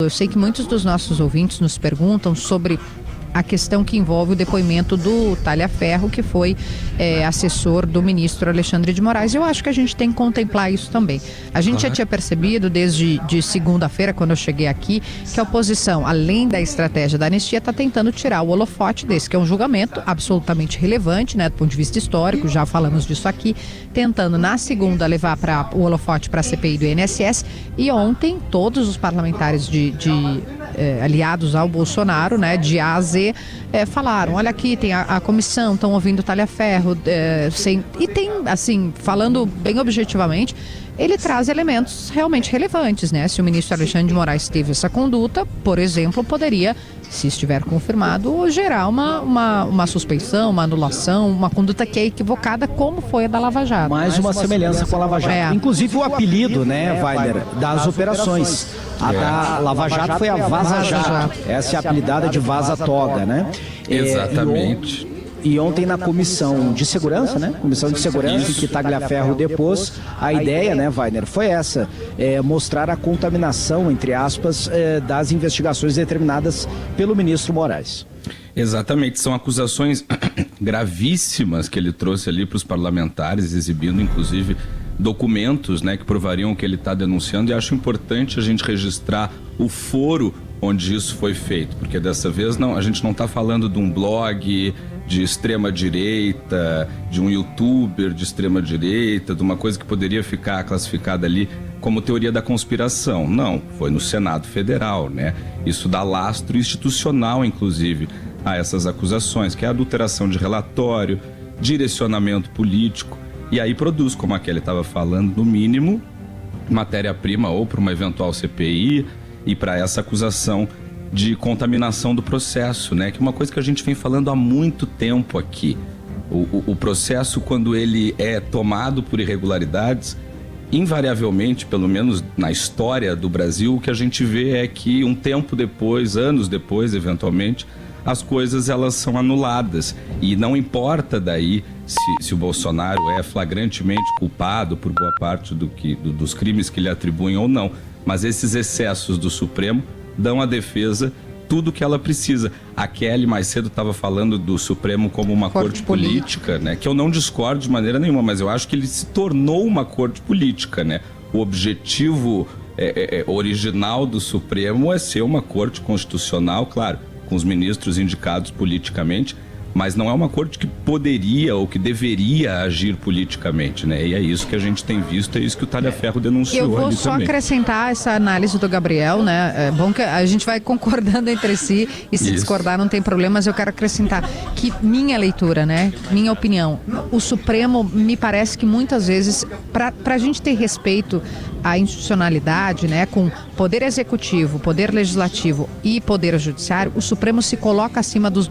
eu sei que muitos dos nossos ouvintes nos perguntam sobre a questão que envolve o depoimento do Talhaferro, que foi assessor do ministro Alexandre de Moraes. Eu acho que a gente tem que contemplar isso também. A gente já tinha percebido desde segunda-feira, quando eu cheguei aqui, que a oposição, além da estratégia da anistia, está tentando tirar o holofote desse, que é um julgamento absolutamente relevante, né, do ponto de vista histórico, já falamos disso aqui, tentando na segunda levar o holofote para a CPI do INSS. E ontem todos os parlamentares aliados ao Bolsonaro, né, de A a Z, falaram, olha aqui, tem a comissão, estão ouvindo o Talhaferro, e tem, assim, falando bem objetivamente, ele traz elementos realmente relevantes, né? Se o ministro Alexandre de Moraes teve essa conduta, por exemplo, poderia, se estiver confirmado, gerar uma suspeição, uma anulação, uma conduta que é equivocada, como foi a da Lava Jato. Mais uma semelhança com a Lava Jato. Inclusive o apelido, né, Weiler, das operações. A da Lava Jato foi a Vaza Jato. Essa é a apelidada de Vaza Toga, né? Exatamente. E ontem na Comissão de Segurança, né? Comissão de Segurança, em que Tagliaferro depôs, a ideia, né, Weiner, foi essa, mostrar a contaminação, entre aspas, das investigações determinadas pelo ministro Moraes. Exatamente, são acusações gravíssimas que ele trouxe ali para os parlamentares, exibindo inclusive documentos, né, que provariam o que ele está denunciando, e acho importante a gente registrar o foro onde isso foi feito, porque dessa vez a gente não está falando de um blog de extrema-direita, de um youtuber de extrema-direita, de uma coisa que poderia ficar classificada ali como teoria da conspiração. Não, foi no Senado Federal, né? Isso dá lastro institucional, inclusive, a essas acusações, que é a adulteração de relatório, direcionamento político, e aí produz, como a Kelly estava falando, no mínimo, matéria-prima ou para uma eventual CPI e para essa acusação de contaminação do processo, né? Que é uma coisa que a gente vem falando há muito tempo aqui. O processo, quando ele é tomado por irregularidades, invariavelmente, pelo menos na história do Brasil, o que a gente vê é que um tempo depois, anos depois, eventualmente, as coisas elas são anuladas. E não importa daí se o Bolsonaro é flagrantemente culpado por boa parte dos crimes que lhe atribuem ou não. Mas esses excessos do Supremo dão à defesa tudo que ela precisa. A Kelly mais cedo estava falando do Supremo como uma corte política, né? Que eu não discordo de maneira nenhuma, mas eu acho que ele se tornou uma corte política, né? O objetivo original do Supremo é ser uma corte constitucional, claro, com os ministros indicados politicamente, mas não é uma corte que poderia ou que deveria agir politicamente, né? E é isso que a gente tem visto, é isso que o Talhaferro denunciou. Eu vou só acrescentar essa análise do Gabriel, né? É bom que a gente vai concordando entre si e se discordar não tem problema, mas eu quero acrescentar que minha leitura, né? Minha opinião, o Supremo me parece que muitas vezes, para a gente ter respeito à institucionalidade, né? Com poder executivo, poder legislativo e poder judiciário, o Supremo se coloca acima dos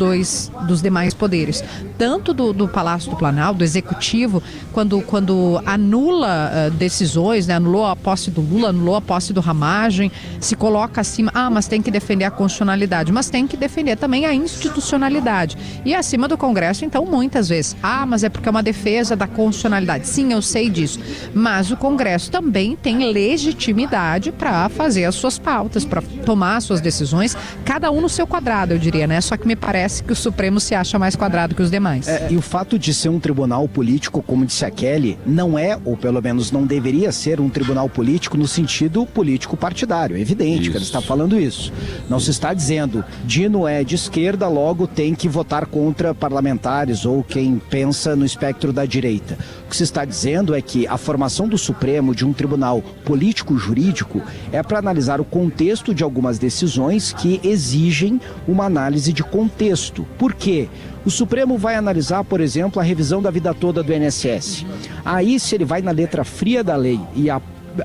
demais poderes, tanto do Palácio do Planalto, do Executivo, quando anula decisões, né? Anulou a posse do Lula, anulou a posse do Ramagem, se coloca acima, mas tem que defender a constitucionalidade, mas tem que defender também a institucionalidade. E acima do Congresso, então, muitas vezes, mas é porque é uma defesa da constitucionalidade. Sim, eu sei disso, mas o Congresso também tem legitimidade para fazer as suas pautas, para tomar as suas decisões, cada um no seu quadrado, eu diria, né? Só que me parece que o Supremo se acha mais quadrado que os demais. E o fato de ser um tribunal político, como disse a Kelly, não é, ou pelo menos não deveria ser, um tribunal político no sentido político partidário. É evidente que ele está falando isso. Não se está dizendo, Dino é de esquerda, logo tem que votar contra parlamentares ou quem pensa no espectro da direita. O que se está dizendo é que a formação do Supremo de um tribunal político-jurídico é para analisar o contexto de algumas decisões que exigem uma análise de contexto. Por quê? O Supremo vai analisar, por exemplo, a revisão da vida toda do INSS. Aí, se ele vai na letra fria da lei e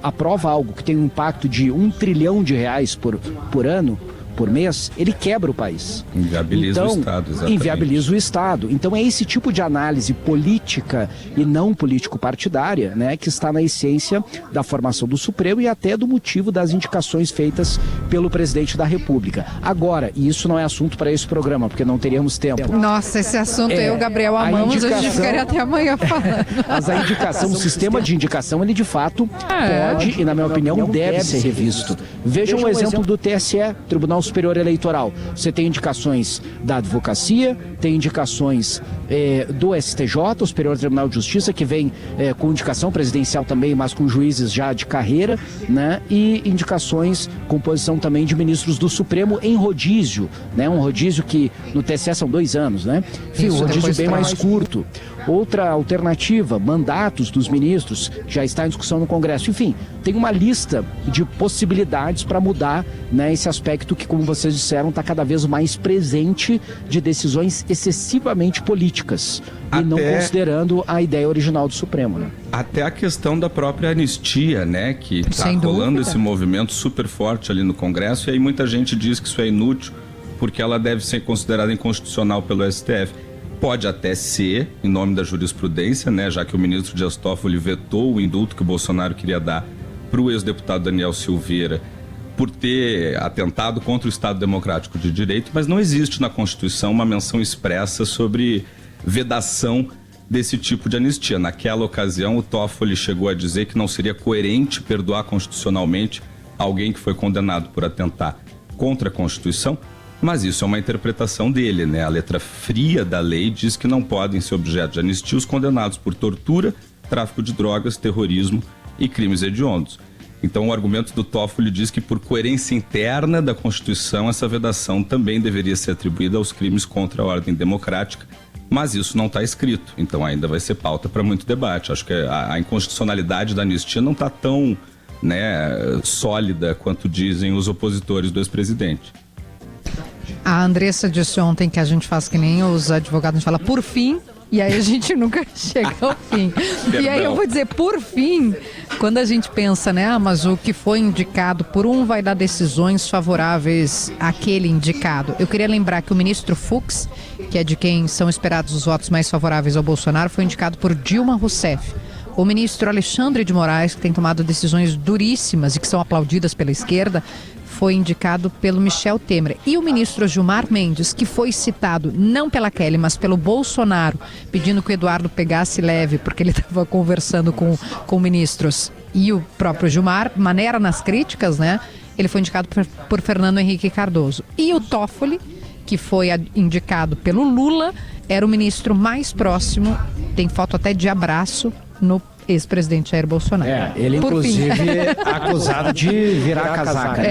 aprova algo que tem um impacto de R$1 trilhão por ano, por mês, ele quebra o país. Inviabiliza o Estado, exatamente. Inviabiliza o Estado. Então é esse tipo de análise política e não político-partidária, né, que está na essência da formação do Supremo e até do motivo das indicações feitas pelo presidente da República. Agora, e isso não é assunto para esse programa, porque não teríamos tempo. Nossa, esse assunto eu e o Gabriel amamos, a gente ficaria até amanhã falando. Mas a indicação, o sistema de indicação, ele de fato pode e, na minha opinião, deve ser revisto. Vejam o exemplo do TSE, Tribunal Superior Eleitoral. Você tem indicações da advocacia, tem indicações do STJ, o Superior Tribunal de Justiça, que vem com indicação presidencial também, mas com juízes já de carreira, né? E indicações com posição também de ministros do Supremo em rodízio, né? Um rodízio que no TSE são 2 anos, né? Enfim, um rodízio bem mais curto. Outra alternativa, mandatos dos ministros, já está em discussão no Congresso. Enfim, tem uma lista de possibilidades para mudar, né, esse aspecto que, como vocês disseram, está cada vez mais presente de decisões excessivamente políticas e não considerando a ideia original do Supremo. Né? Até a questão da própria anistia, né, que está rolando esse movimento super forte ali no Congresso, e aí muita gente diz que isso é inútil porque ela deve ser considerada inconstitucional pelo STF. Pode até ser, em nome da jurisprudência, né, já que o ministro Dias Toffoli vetou o indulto que o Bolsonaro queria dar para o ex-deputado Daniel Silveira por ter atentado contra o Estado Democrático de Direito, mas não existe na Constituição uma menção expressa sobre vedação desse tipo de anistia. Naquela ocasião, o Toffoli chegou a dizer que não seria coerente perdoar constitucionalmente alguém que foi condenado por atentar contra a Constituição. Mas isso é uma interpretação dele, né? A letra fria da lei diz que não podem ser objeto de anistia os condenados por tortura, tráfico de drogas, terrorismo e crimes hediondos. Então o argumento do Toffoli diz que por coerência interna da Constituição essa vedação também deveria ser atribuída aos crimes contra a ordem democrática, mas isso não está escrito, então ainda vai ser pauta para muito debate. Acho que a inconstitucionalidade da anistia não está tão, né, sólida quanto dizem os opositores do ex-presidente. A Andressa disse ontem que a gente faz que nem os advogados, a gente fala por fim, e aí a gente nunca chega ao fim. E aí eu vou dizer, por fim, quando a gente pensa, né, mas o que foi indicado por um vai dar decisões favoráveis àquele indicado. Eu queria lembrar que o ministro Fux, que é de quem são esperados os votos mais favoráveis ao Bolsonaro, foi indicado por Dilma Rousseff. O ministro Alexandre de Moraes, que tem tomado decisões duríssimas e que são aplaudidas pela esquerda, foi indicado pelo Michel Temer. E o ministro Gilmar Mendes, que foi citado não pela Kelly, mas pelo Bolsonaro, pedindo que o Eduardo pegasse leve, porque ele estava conversando com ministros. E o próprio Gilmar, maneira nas críticas, né? Ele foi indicado por Fernando Henrique Cardoso. E o Toffoli, que foi indicado pelo Lula, era o ministro mais próximo, tem foto até de abraço, no ex-presidente Jair Bolsonaro. Ele inclusive acusado de virar casaca.